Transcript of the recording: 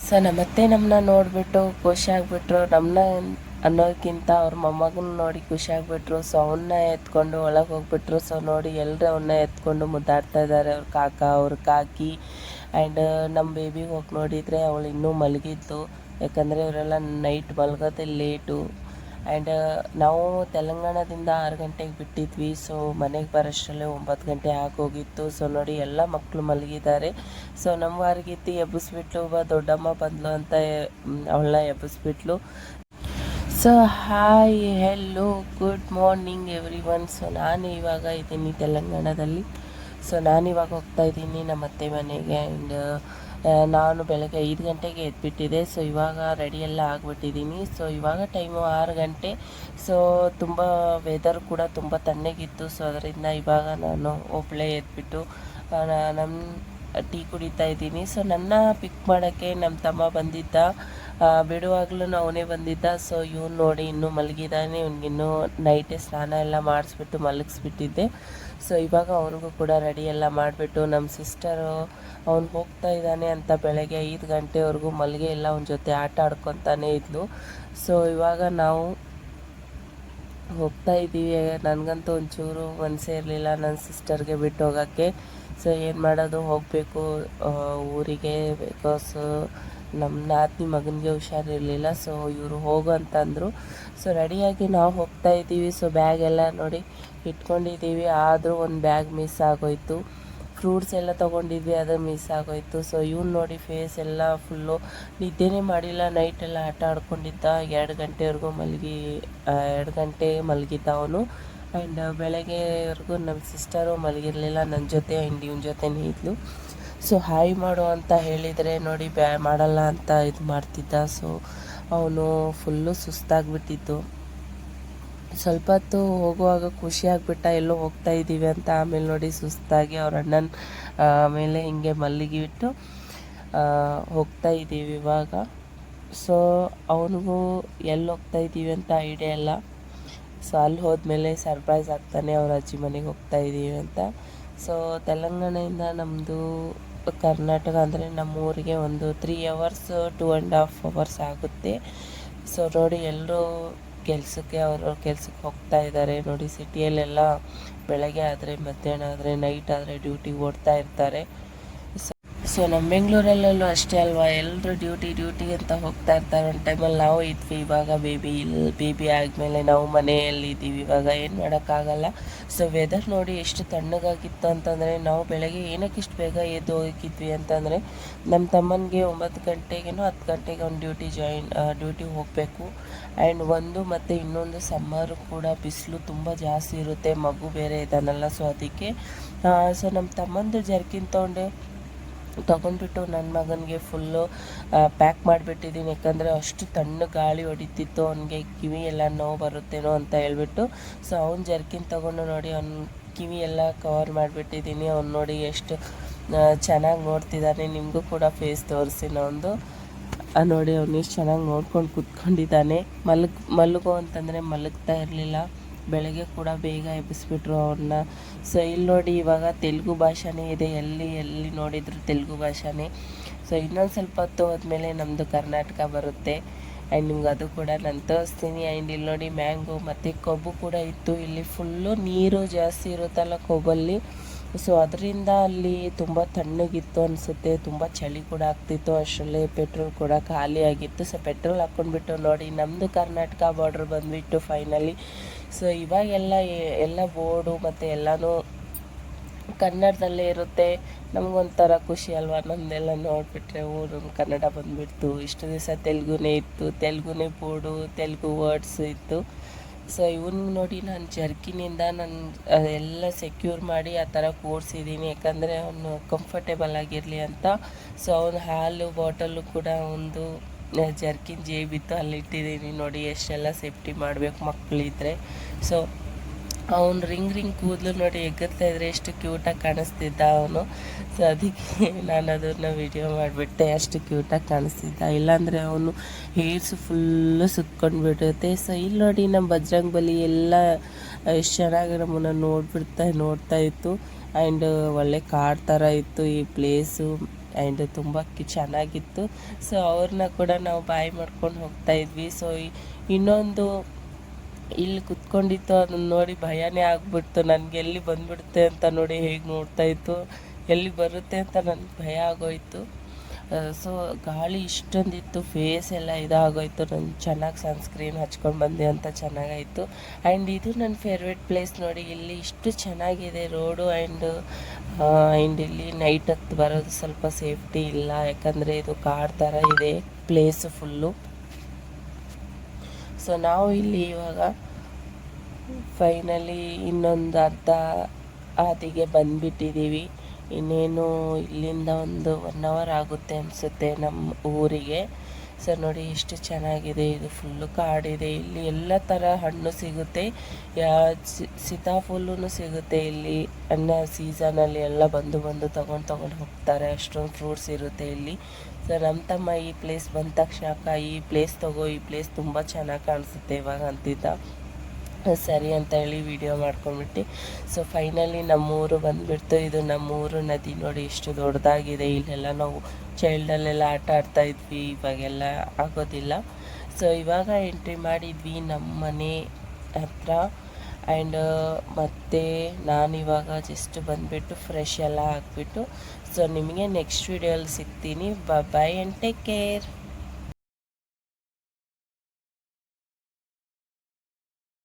So ನಮ್ಮತ್ತೆ ನಮ್ಮನ್ನ ನೋಡಿಬಿಟ್ಟು ಖುಷಿ ಆಗಿಬಿಟ್ರು. ನಮ್ಮನ್ನ ಅನ್ನೋದಕ್ಕಿಂತ ಅವ್ರ ಮೊಮ್ಮಗನ ನೋಡಿ ಖುಷಿ ಆಗಿಬಿಟ್ರು. ಸೊ ಅವನ್ನ ಎತ್ಕೊಂಡು ಒಳಗೆ ಹೋಗ್ಬಿಟ್ರು. ಸೊ ನೋಡಿ ಎಲ್ಲರೂ ಅವನ್ನ ಎತ್ಕೊಂಡು ಮುದ್ದಾಡ್ತಾ ಇದ್ದಾರೆ, ಅವ್ರ ಕಾಕ ಅವ್ರ ಕಾಕಿ. ಆ್ಯಂಡ್ ನಮ್ಮ ಬೇಬಿ ಹೋಗಿ ನೋಡಿದರೆ ಅವಳು ಇನ್ನೂ ಮಲಗಿದ್ದು, ಯಾಕಂದರೆ ಇವರೆಲ್ಲ ನೈಟ್ ಮಲಗೋದೇ ಲೇಟು. ಆ್ಯಂಡ್ ನಾವು ತೆಲಂಗಾಣದಿಂದ 6 ಗಂಟೆಗೆ ಬಿಟ್ಟಿದ್ವಿ. ಸೊ ಮನೆಗೆ ಬರೋಷ್ಟರಲ್ಲೇ 9 ಗಂಟೆ ಆಗೋಗಿತ್ತು. ಸೊ ನೋಡಿ ಎಲ್ಲ ಮಕ್ಕಳು ಮಲಗಿದ್ದಾರೆ. ಸೊ ನಮ್ಮ ವಾರಗೀತಿ ಎಬ್ಬಿಸ್ಬಿಟ್ಲು, ದೊಡ್ಡಮ್ಮ ಬಂದ್ಲು ಅಂತ ಅವಳನ್ನ ಎಬ್ಬಿಸ್ಬಿಟ್ಲು. So hi hello good morning everyone. So ನಾನು ಇವಾಗ ಇದ್ದೀನಿ ತೆಲಂಗಾಣದಲ್ಲಿ. ಸೊ ನಾನಿವಾಗ ಹೋಗ್ತಾ ಇದ್ದೀನಿ ನಮ್ಮ ಅತ್ತೆ ಮನೆಗೆ. ಆ್ಯಂಡ್ ನಾನು ಬೆಳಗ್ಗೆ 5 ಗಂಟೆಗೆ ಎದ್ಬಿಟ್ಟಿದ್ದೆ. ಸೊ ಇವಾಗ ರೆಡಿಯೆಲ್ಲ ಆಗಿಬಿಟ್ಟಿದ್ದೀನಿ. ಸೊ ಇವಾಗ ಟೈಮು 6 ಗಂಟೆ. ಸೊ ತುಂಬ ವೆದರ್ ಕೂಡ ತುಂಬ ತಣ್ಣಗಿತ್ತು. ಸೊ ಅದರಿಂದ ಇವಾಗ ನಾನು ಒಬ್ಬಳೇ ಎದ್ಬಿಟ್ಟು ನಮ್ಮ ಟೀ ಕುಡಿತಾ ಇದ್ದೀನಿ. ಸೊ ನನ್ನ ಪಿಕ್ ಮಾಡೋಕ್ಕೆ ನಮ್ಮ ತಮ್ಮ ಬಂದಿದ್ದ, ಬಿಡುವಾಗಲೂ ಅವನೇ ಬಂದಿದ್ದ. ಸೊ ಇವನು ನೋಡಿ ಇನ್ನೂ ಮಲಗಿದ್ದಾನೆ. ಇವ್ನಿಗಿನ್ನೂ ನೈಟೇ ಸ್ನಾನ ಎಲ್ಲ ಮಾಡಿಸ್ಬಿಟ್ಟು ಮಲಗಿಸ್ಬಿಟ್ಟಿದ್ದೆ. ಸೊ ಇವಾಗ ಅವ್ರಿಗೂ ಕೂಡ ರೆಡಿ ಎಲ್ಲ ಮಾಡಿಬಿಟ್ಟು ನಮ್ಮ ಸಿಸ್ಟರು ಅವ್ನು ಹೋಗ್ತಾ ಇದ್ದಾನೆ ಅಂತ ಬೆಳಗ್ಗೆ 5 ಗಂಟೆವರೆಗೂ ಮಲಗೆ ಎಲ್ಲ ಅವನ ಜೊತೆ ಆಟ ಆಡ್ಕೊತಾನೆ ಇದ್ಲು. ಸೊ ಇವಾಗ ನಾವು ಹೋಗ್ತಾ ಇದ್ದೀವಿ. ನನಗಂತೂ ಒಂಚೂರು ಮನಸ್ಸೇ ಇರಲಿಲ್ಲ ನನ್ನ ಸಿಸ್ಟರ್ಗೆ ಬಿಟ್ಟು ಹೋಗೋಕ್ಕೆ. ಸೊ ಏನು ಮಾಡೋದು, ಹೋಗಬೇಕು ಊರಿಗೆ. ಬಿಕಾಸ್ ನಮ್ಮ ನಾದಿನಿ ಮಗನಿಗೆ ಹುಷಾರಿರಲಿಲ್ಲ. ಸೊ ಇವರು ಹೋಗು ಅಂತಂದರು. ಸೊ ರೆಡಿಯಾಗಿ ನಾವು ಹೋಗ್ತಾ ಇದ್ದೀವಿ. ಸೊ ಬ್ಯಾಗ್ ಎಲ್ಲ ನೋಡಿ ಇಟ್ಕೊಂಡಿದ್ದೀವಿ. ಆದರೂ ಒಂದು ಬ್ಯಾಗ್ ಮಿಸ್ ಆಗೋಯಿತು. ಫ್ರೂಟ್ಸ್ ಎಲ್ಲ ತೊಗೊಂಡಿದ್ವಿ, ಅದು ಮಿಸ್ ಆಗೋಯಿತು. ಸೊ ಇವ್ನು ನೋಡಿ ಫೇಸ್ ಎಲ್ಲ ಫುಲ್ಲು ನಿದ್ದೆನೇ ಮಾಡಿಲ್ಲ. ನೈಟೆಲ್ಲ ಆಟ ಆಡ್ಕೊಂಡಿದ್ದ. 2 ಗಂಟೆವರೆಗೂ 2 ಗಂಟೆ ಮಲಗಿದ್ದ ಅವನು. ಆ್ಯಂಡ್ ಬೆಳಗ್ಗೆವರೆಗೂ ನಮ್ಮ ಸಿಸ್ಟರು ಮಲಗಿರಲಿಲ್ಲ ನನ್ನ ಜೊತೆ. ಆ್ಯಂಡ್ ಇವನ ಜೊತೆನೇ ಇದ್ಲು. ಸೊ ಹಾಯ್ ಮಾಡು ಅಂತ ಹೇಳಿದರೆ ನೋಡಿ ಮಾಡಲ್ಲ ಅಂತ ಇದು ಮಾಡ್ತಿದ್ದ. ಸೊ ಅವನು ಫುಲ್ಲು ಸುಸ್ತಾಗಿಬಿಟ್ಟಿತ್ತು. ಸ್ವಲ್ಪ ಹೊತ್ತು ಹೋಗುವಾಗ ಖುಷಿಯಾಗ್ಬಿಟ್ಟ, ಎಲ್ಲೋ ಹೋಗ್ತಾ ಇದ್ದೀವಿ ಅಂತ. ಆಮೇಲೆ ನೋಡಿ ಸುಸ್ತಾಗಿ ಅವ್ರ ಅಣ್ಣನ ಮೇಲೆ ಹಿಂಗೆ ಮಲಗಿಬಿಟ್ಟು ಹೋಗ್ತಾ ಇದ್ದೀವಿ ಇವಾಗ. ಸೊ ಅವನಿಗೂ ಎಲ್ಲಿ ಹೋಗ್ತಾ ಇದ್ದೀವಿ ಅಂತ ಐಡಿಯಾ ಇಲ್ಲ. ಸೊ ಅಲ್ಲಿ ಹೋದ್ಮೇಲೆ ಸರ್ಪ್ರೈಸ್ ಆಗ್ತಾನೆ, ಅವ್ರ ಅಜ್ಜಿ ಮನೆಗೆ ಹೋಗ್ತಾ ಇದ್ದೀವಿ ಅಂತ. ಸೊ ತೆಲಂಗಾಣದಿಂದ ನಮ್ಮದು ಕರ್ನಾಟಕ ಅಂದರೆ ನಮ್ಮೂರಿಗೆ ಒಂದು 3 hours 2.5 hours ಆಗುತ್ತೆ. ಸೊ ನೋಡಿ ಎಲ್ಲರೂ ಕೆಲಸಕ್ಕೆ ಕೆಲಸಕ್ಕೆ ಹೋಗ್ತಾ ಇದ್ದಾರೆ. ನೋಡಿ ಸಿಟಿಯಲ್ಲೆಲ್ಲ ಬೆಳಗ್ಗೆ ಆದರೆ ಮಧ್ಯಾಹ್ನ ಆದರೆ ನೈಟ್ ಆದರೆ ಡ್ಯೂಟಿಗೆ ಓಡ್ತಾ ಇರ್ತಾರೆ. ಸೊ ನಮ್ಮ ಬೆಂಗಳೂರಲ್ಲೂ ಅಷ್ಟೇ ಅಲ್ವಾ, ಎಲ್ಲರೂ ಡ್ಯೂಟಿ ಅಂತ ಹೋಗ್ತಾ ಇರ್ತಾರೆ. ಒಂದು ಟೈಮಲ್ಲಿ ನಾವು ಇದ್ವಿ. ಇವಾಗ ಬೇಬಿ ಆದಮೇಲೆ ನಾವು ಮನೆಯಲ್ಲಿದ್ದೀವಿ. ಇವಾಗ ಏನು ಮಾಡೋಕ್ಕಾಗಲ್ಲ. ಸೊ ವೆದರ್ ನೋಡಿ ಎಷ್ಟು ತಣ್ಣಗಾಗಿತ್ತು ಅಂತಂದರೆ, ನಾವು ಬೆಳಗ್ಗೆ ಏನಕ್ಕೆ ಇಷ್ಟು ಬೇಗ ಎದ್ದು ಹೋಗಿದ್ವಿ ಅಂತಂದರೆ, ನಮ್ಮ ತಮ್ಮನಿಗೆ 9 ಗಂಟೆಗೇನೋ 10 ಗಂಟೆಗೆ ಅವ್ನು ಡ್ಯೂಟಿಗೆ ಹೋಗಬೇಕು. ಆ್ಯಂಡ್ ಮತ್ತು ಇನ್ನೊಂದು ಸಮ್ಮರು ಕೂಡ ಬಿಸಿಲು ತುಂಬ ಜಾಸ್ತಿ ಇರುತ್ತೆ, ಮಗು ಬೇರೆ ಇದ್ದಾನಲ್ಲ. ಸೊ ಅದಕ್ಕೆ ಸೊ ನಮ್ಮ ತಮ್ಮಂದು ಜರ್ಕಿನ್ ತೊಗೊಂಡ್ಬಿಟ್ಟು ನನ್ನ ಮಗನಿಗೆ ಫುಲ್ಲು ಪ್ಯಾಕ್ ಮಾಡಿಬಿಟ್ಟಿದ್ದೀನಿ. ಯಾಕಂದರೆ ಅಷ್ಟು ತಣ್ಣಗೆ ಗಾಳಿ ಹೊಡಿತಿತ್ತು, ಅವನಿಗೆ ಕಿವಿ ಎಲ್ಲ ನೋವು ಬರುತ್ತೇನೋ ಅಂತ ಹೇಳ್ಬಿಟ್ಟು. ಸೊ ಅವ್ನು ಜರ್ಕಿನ್ ತೊಗೊಂಡು ನೋಡಿ ಅವ್ನ ಕಿವಿ ಎಲ್ಲ ಕವರ್ ಮಾಡಿಬಿಟ್ಟಿದ್ದೀನಿ. ಅವ್ನು ನೋಡಿ ಎಷ್ಟು ಚೆನ್ನಾಗಿ ನೋಡ್ತಿದ್ದಾನೆ. ನಿಮಗೂ ಕೂಡ ಫೇಸ್ ತೋರಿಸ್ತೀನಿ ಅವನದು. ನೋಡಿ ಅವ್ನು ಎಷ್ಟು ಚೆನ್ನಾಗಿ ನೋಡ್ಕೊಂಡು ಕೂತ್ಕೊಂಡಿದ್ದಾನೆ. ಮಲಗು ಅಂತಂದರೆ ಮಲಗ್ತಾ ಇರಲಿಲ್ಲ. ಬೆಳಗ್ಗೆ ಕೂಡ ಬೇಗ ಎಬ್ಬಿಸ್ಬಿಟ್ರು ಅವ್ರನ್ನ. ಸೊ ಇಲ್ಲಿ ನೋಡಿ ಇವಾಗ ತೆಲುಗು ಭಾಷೆನೇ ಇದೆ, ಎಲ್ಲಿ ನೋಡಿದ್ರು ತೆಲುಗು ಭಾಷೆನೇ. ಸೊ ಇನ್ನೊಂದು ಸ್ವಲ್ಪ ಹೊತ್ತು ಹೋದ್ಮೇಲೆ ನಮ್ಮದು ಕರ್ನಾಟಕ ಬರುತ್ತೆ. ಆ್ಯಂಡ್ ನಿಮ್ಗೆ ಅದು ಕೂಡ ನಾನು ತೋರಿಸ್ತೀನಿ. ಆ್ಯಂಡ್ ಇಲ್ಲಿ ನೋಡಿ ಮ್ಯಾಂಗೋ ಮತ್ತು ಕೊಬ್ಬು ಕೂಡ ಇತ್ತು. ಇಲ್ಲಿ ಫುಲ್ಲು ನೀರು ಜಾಸ್ತಿ ಇರುತ್ತಲ್ಲ ಕೊಬ್ಬಲ್ಲಿ. ಸೊ ಅದರಿಂದ ಅಲ್ಲಿ ತುಂಬ ತಣ್ಣಗಿತ್ತು ಅನಿಸುತ್ತೆ, ತುಂಬ ಚಳಿ ಕೂಡ ಆಗ್ತಿತ್ತು. ಅಷ್ಟರಲ್ಲೇ ಪೆಟ್ರೋಲ್ ಕೂಡ ಖಾಲಿ ಆಗಿತ್ತು. ಸೊ ಪೆಟ್ರೋಲ್ ಹಾಕ್ಕೊಂಡ್ಬಿಟ್ಟು ನೋಡಿ ನಮ್ಮದು ಕರ್ನಾಟಕ ಬಾರ್ಡ್ರ್ ಬಂದುಬಿಟ್ಟು ಫೈನಲಿ. ಸೊ ಇವಾಗೆಲ್ಲ ಬೋರ್ಡು ಮತ್ತು ಎಲ್ಲನೂ ಕನ್ನಡದಲ್ಲೇ ಇರುತ್ತೆ. ನಮಗೊಂಥರ ಖುಷಿ ಅಲ್ವಾ, ನಮ್ಮದೆಲ್ಲ ನೋಡಿಬಿಟ್ರೆ ನಮ್ಮ ಕನ್ನಡ ಬಂದುಬಿಡ್ತು. ಇಷ್ಟು ದಿವಸ ತೆಲುಗುನೇ ಇತ್ತು, ತೆಲುಗುನೇ ಬೋರ್ಡು, ತೆಲುಗು ವರ್ಡ್ಸ್ ಇತ್ತು. ಸೊ ಇವನು ನೋಡಿ ನಾನು ಜರ್ಕಿನಿಂದ ನಾನು ಎಲ್ಲ ಸೆಕ್ಯೂರ್ ಮಾಡಿ ಆ ಥರ ಕೂರಿಸಿದ್ದೀನಿ, ಯಾಕಂದರೆ ಅವನು ಕಂಫರ್ಟೇಬಲ್ ಆಗಿರಲಿ ಅಂತ. ಸೊ ಅವನು ಹಾಲು ಬಾಟಲು ಕೂಡ ಒಂದು ಜರ್ಕಿನ್ ಜೇಬಿತ್ತು, ಅಲ್ಲಿಟ್ಟಿದ್ದೀನಿ. ನೋಡಿ ಎಷ್ಟೆಲ್ಲ ಸೇಫ್ಟಿ ಮಾಡಬೇಕು ಮಕ್ಕಳಿದ್ರೆ. ಸೊ ಅವ್ನು ರಿಂಗ್ ಕೂದಲು ನೋಡಿ ಎಗ್ಗುತ್ತಾ ಇದ್ರೆ ಎಷ್ಟು ಕ್ಯೂಟಾಗಿ ಕಾಣಿಸ್ತಿದ್ದ ಅವನು. ಸೊ ಅದಕ್ಕೆ ನಾನು ಅದನ್ನು ವಿಡಿಯೋ ಮಾಡಿಬಿಟ್ಟೆ. ಅಷ್ಟು ಕ್ಯೂಟಾಗಿ ಕಾಣಿಸ್ತಿದ್ದ. ಇಲ್ಲಾಂದರೆ ಅವನು ಹೇರ್ಸು ಫುಲ್ಲು ಸುತ್ಕೊಂಡು ಬಿಡುತ್ತೆ. ಸೊ ಇಲ್ಲಿ ನೋಡಿ ನಮ್ಮ ಬಜರಂಗ್ ಬಲಿ ಎಲ್ಲ ಎಷ್ಟು ಚೆನ್ನಾಗಿ ನಮ್ಮನ್ನು ನೋಡ್ತಾ ಇತ್ತು. ಆ್ಯಂಡ್ ಒಳ್ಳೆ ಕಾಡು ಥರ ಇತ್ತು ಈ ಪ್ಲೇಸು. ಆ್ಯಂಡ್ ತುಂಬ ಚೆನ್ನಾಗಿತ್ತು. ಸೊ ಅವ್ರನ್ನ ಕೂಡ ನಾವು ಬಾಯ್ ಮಾಡ್ಕೊಂಡು ಹೋಗ್ತಾ ಇದ್ವಿ. ಸೊ ಇನ್ನೊಂದು ಇಲ್ಲಿ ಕುತ್ಕೊಂಡಿತ್ತು, ಅದನ್ನ ನೋಡಿ ಭಯನೇ ಆಗ್ಬಿಡ್ತು ನನಗೆ. ಎಲ್ಲಿ ಬಂದ್ಬಿಡುತ್ತೆ ಅಂತ ನೋಡಿ ಹೇಗೆ ನೋಡ್ತಾ ಇತ್ತು, ಎಲ್ಲಿ ಬರುತ್ತೆ ಅಂತ ನನಗೆ ಭಯ ಆಗೋಯಿತು. ಸೊ ಗಾಳಿ ಇಷ್ಟೊಂದಿತ್ತು, ಫೇಸ್ ಎಲ್ಲ ಇದಾಗೋಯ್ತು. ನಾನು ಚೆನ್ನಾಗಿ ಸನ್ಸ್ಕ್ರೀನ್ ಹಚ್ಕೊಂಡು ಬಂದೆ ಅಂತ ಚೆನ್ನಾಗಾಯಿತು. ಆ್ಯಂಡ್ ಇದು ನನ್ನ ಫೇವ್ರೆಟ್ ಪ್ಲೇಸ್ ನೋಡಿ. ಇಲ್ಲಿ ಇಷ್ಟು ಚೆನ್ನಾಗಿದೆ ರೋಡು. ಆ್ಯಂಡ್ ಇಲ್ಲಿ ನೈಟ್ ಹೊತ್ತು ಬರೋದು ಸ್ವಲ್ಪ ಸೇಫ್ಟಿ ಇಲ್ಲ, ಯಾಕಂದರೆ ಇದು ಕಾಡ್ ಥರ ಇದೆ ಪ್ಲೇಸು ಫುಲ್ಲು. ಸೊ ನಾವು ಇಲ್ಲಿ ಇವಾಗ ಫೈನಲಿ ಇನ್ನೊಂದು ಅರ್ಧ ಹಾದಿಗೆ ಬಂದುಬಿಟ್ಟಿದ್ದೀವಿ. ಇನ್ನೇನು ಇಲ್ಲಿಂದ ಒಂದು 1 ಅವರ್ ಆಗುತ್ತೆ ಅನಿಸುತ್ತೆ ನಮ್ಮ ಊರಿಗೆ. ಸೊ ನೋಡಿ ಎಷ್ಟು ಚೆನ್ನಾಗಿದೆ, ಇದು ಫುಲ್ಲು ಕಾಡಿದೆ. ಇಲ್ಲಿ ಎಲ್ಲ ಥರ ಹಣ್ಣು ಸಿಗುತ್ತೆ, ಸೀತಾಫಲೂ ಸಿಗುತ್ತೆ ಇಲ್ಲಿ. ಸೀಸನಲ್ಲಿ ಎಲ್ಲ ಬಂದು ತೊಗೊಂಡು ಹೋಗ್ತಾರೆ, ಅಷ್ಟೊಂದು ಫ್ರೂಟ್ಸ್ ಇರುತ್ತೆ ಇಲ್ಲಿ. ಸೊ ನಮ್ಮ ತಮ್ಮ ಈ ಪ್ಲೇಸ್ ಬಂದ ತಕ್ಷಣ ಅಕ್ಕ ಈ ಪ್ಲೇಸ್ ಈ ಪ್ಲೇಸ್ ತುಂಬ ಚೆನ್ನಾಗಿ ಕಾಣಿಸುತ್ತೆ ಇವಾಗ ಅಂತಿದ್ದ. ಸರಿ ಅಂತ ಹೇಳಿ ವಿಡಿಯೋ ಮಾಡ್ಕೊಂಡ್ಬಿಟ್ಟು ಸೊ ಫೈನಲಿ ನಮ್ಮೂರು ಬಂದುಬಿಡ್ತು. ಇದು ನಮ್ಮೂರು ನದಿ ನೋಡಿ ಎಷ್ಟು ದೊಡ್ಡದಾಗಿದೆ. ಇಲ್ಲೆಲ್ಲ ನಾವು ಚೈಲ್ಡಲ್ಲೆಲ್ಲ ಆಟ ಆಡ್ತಾ ಇದ್ವಿ, ಇವಾಗೆಲ್ಲ ಆಗೋದಿಲ್ಲ. ಸೊ ಇವಾಗ ಎಂಟ್ರಿ ಮಾಡಿದ್ವಿ ನಮ್ಮ ಮನೆ ಹತ್ರ. ಆ್ಯಂಡ್ ಮತ್ತು ನಾನಿವಾಗ ಜಸ್ಟ್ ಬಂದುಬಿಟ್ಟು ಫ್ರೆಶ್ ಎಲ್ಲ ಹಾಕ್ಬಿಟ್ಟು ಸೊ ನಿಮಗೆ ನೆಕ್ಸ್ಟ್ ವಿಡಿಯೋಲ್ಲಿ ಸಿಗ್ತೀನಿ. Boy and take care.